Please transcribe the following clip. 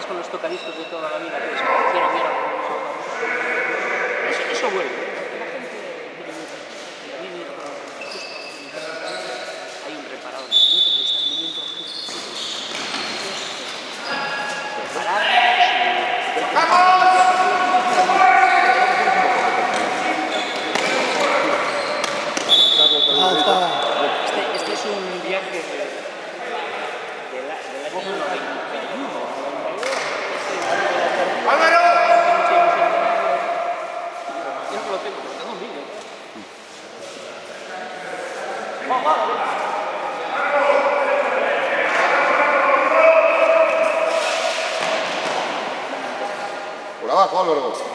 acuerdas con los tocadiscos de toda la vida que desaparecieron y ahora eso vuelve. La gente viene justo en mi casa. Hay un reparador de cemento que están viniendo justo Este es un viaje del año 91. ¡Álvaro! Yo no lo tengo, pero tengo un vídeo. Por abajo, Álvaro.